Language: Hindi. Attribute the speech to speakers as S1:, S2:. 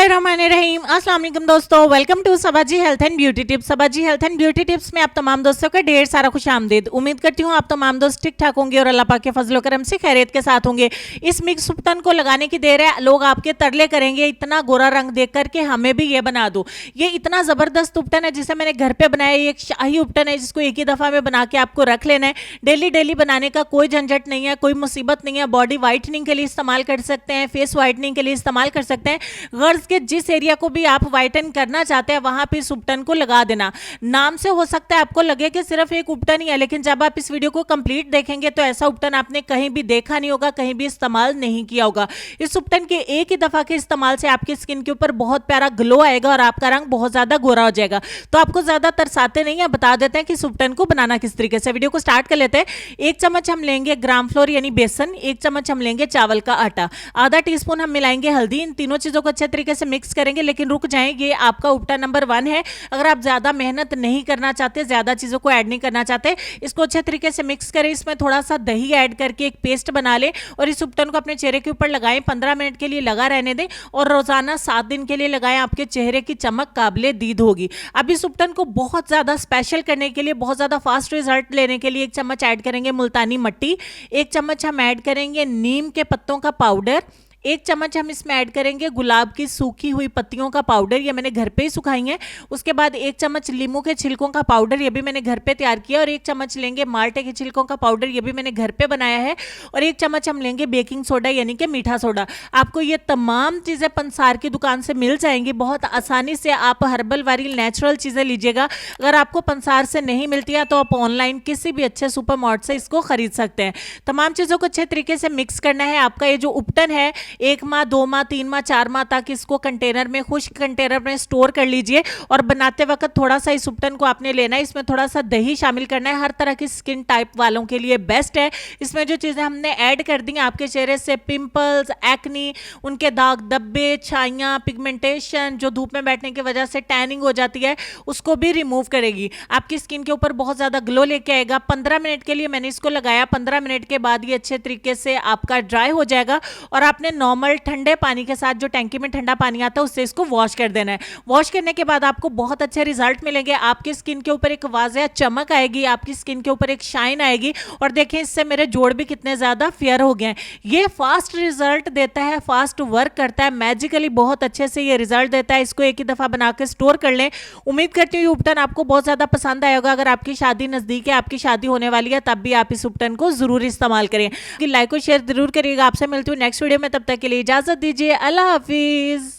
S1: बिस्मिल्लाहिर्रहमानिर्रहीम। अस्सलाम वालेकुम दोस्तों, welcome to Sabaji health and beauty tips. Sabaji health and beauty tips में आप तमाम दोस्तों का ढेर सारा खुश आमदीद। उम्मीद करती हूँ आप तमाम दोस्त ठीक ठाक होंगे और अल्लाह पाक के फजल करम से खैरियत के साथ होंगे। इस मिक्स उपटन को लगाने की देर है, लोग आपके तरले करेंगे इतना गोरा रंग देख करके हमें भी ये बना दो। ये इतना जबरदस्त उपटन है जिसे मैंने घर पे बनाया। ये एक शाही उपटन है जिसको एक ही दफा में बना के आपको रख लेना है। डेली डेली बनाने का कोई झंझट नहीं है, कोई मुसीबत नहीं है। बॉडी वाइटनिंग के लिए इस्तेमाल कर सकते हैं, फेस वाइटनिंग के लिए इस्तेमाल कर सकते हैं। गर्ल्स के जिस एरिया को भी आप वाइटन करना चाहते हैं वहां पे इस उपटन को लगा देना। नाम से हो सकता है आपको लगे कि सिर्फ एक उपटन ही है, लेकिन जब आप इस वीडियो को कंप्लीट देखेंगे तो ऐसा उपटन आपने कहीं भी देखा नहीं होगा, कहीं भी इस्तेमाल नहीं किया होगा। इस उपटन के एक ही दफा के इस्तेमाल से आपकी स्किन के ऊपर बहुत प्यारा ग्लो आएगा और आपका रंग बहुत ज्यादा गोरा हो जाएगा। तो आपको ज्यादा तरसाते नहीं है, बता देते हैं कि इस उपटन को बनाना किस तरीके से। वीडियो को स्टार्ट कर लेते हैं। 1 चम्मच हम लेंगे ग्राम फ्लोर यानी बेसन, 1 चम्मच हम लेंगे चावल का आटा, आधा टीस्पून हम मिलाएंगे हल्दी। इन तीनों चीजों को अच्छे तरीके से मिक्स करेंगे, लेकिन रुक जाएं, ये आपका उपटन नंबर 1 है। अगर आप ज्यादा मेहनत नहीं करना चाहते, ज्यादा चीजों को ऐड नहीं करना चाहते, इसको अच्छे तरीके से मिक्स करें। इसमें थोड़ा सा दही ऐड करके एक पेस्ट बना लें और इस उपटन को अपने चेहरे के ऊपर लगाएं। 15 मिनट के लिए लगा रहने दें और रोजाना 7 दिन के लिए लगाएं। आपके चेहरे की चमक काबिले दीद होगी। अब इस उपटन को बहुत ज्यादा स्पेशल करने के लिए, बहुत ज्यादा फास्ट रिजल्ट लेने के लिए 1 चम्मच ऐड करेंगे मुल्तानी मट्टी, 1 चम्मच हम ऐड करेंगे नीम के पत्तों का पाउडर, 1 चम्मच हम इसमें ऐड करेंगे गुलाब की सूखी हुई पत्तियों का पाउडर, ये मैंने घर पे ही सुखाई है। उसके बाद 1 चम्मच लीमू के छिलकों का पाउडर, ये भी मैंने घर पे तैयार किया। और 1 चम्मच लेंगे माल्टे के छिलकों का पाउडर, ये भी मैंने घर पे बनाया है। और 1 चम्मच हम लेंगे बेकिंग सोडा यानी कि मीठा सोडा। आपको ये तमाम चीज़ें पंसार की दुकान से मिल जाएंगी। बहुत आसानी से आप हर्बल वाली नेचुरल चीज़ें लीजिएगा। अगर आपको पंसार से नहीं मिलती है तो आप ऑनलाइन किसी भी अच्छे सुपर मार्ट से इसको खरीद सकते हैं। तमाम चीज़ों को अच्छे तरीके से मिक्स करना है। आपका ये जो उपटन है 1 माह, 2 माह, 3 माह, 4 माह तक इसको कंटेनर में, खुश्क कंटेनर में स्टोर कर लीजिए। और बनाते वक्त थोड़ा सा इस उपटन को आपने लेना है, इसमें थोड़ा सा दही शामिल करना है। हर तरह की स्किन टाइप वालों के लिए बेस्ट है। इसमें जो चीज़ें हमने ऐड कर दी आपके चेहरे से पिंपल्स, एक्नी, उनके दाग धब्बे, छाइयाँ, पिगमेंटेशन, जो धूप में बैठने की वजह से टैनिंग हो जाती है, उसको भी रिमूव करेगी। आपकी स्किन के ऊपर बहुत ज़्यादा ग्लो लेके आएगा। 15 मिनट के लिए मैंने इसको लगाया। 15 मिनट के बाद ये अच्छे तरीके से आपका ड्राई हो जाएगा और आपने नॉर्मल ठंडे पानी के साथ, जो टैंकी में ठंडा पानी आता है, उससे इसको वॉश कर देना है। वॉश करने के बाद आपको बहुत अच्छे रिजल्ट मिलेंगे। आपकी स्किन के ऊपर एक वाज़ेह चमक आएगी, आपकी स्किन के ऊपर एक शाइन आएगी। और देखें इससे मेरे जोड़ भी कितने ज़्यादा फेयर हो गए हैं। ये फास्ट रिजल्ट देता है, फास्ट वर्क करता है, मैजिकली बहुत अच्छे से ये रिजल्ट देता है। इसको एक ही दफ़ा बना के स्टोर कर लें। उम्मीद करती हूँ उपटन आपको बहुत ज़्यादा पसंद आएगा। अगर आपकी शादी नज़दीक है, आपकी शादी होने वाली है, तब भी आप इस उपटन को ज़रूर इस्तेमाल करें। लाइक और शेयर जरूर करिएगा। आपसे मिलती हूँ नेक्स्ट वीडियो में, तब तक के लिए इजाज़त दीजिए। अल्लाह हाफिज़।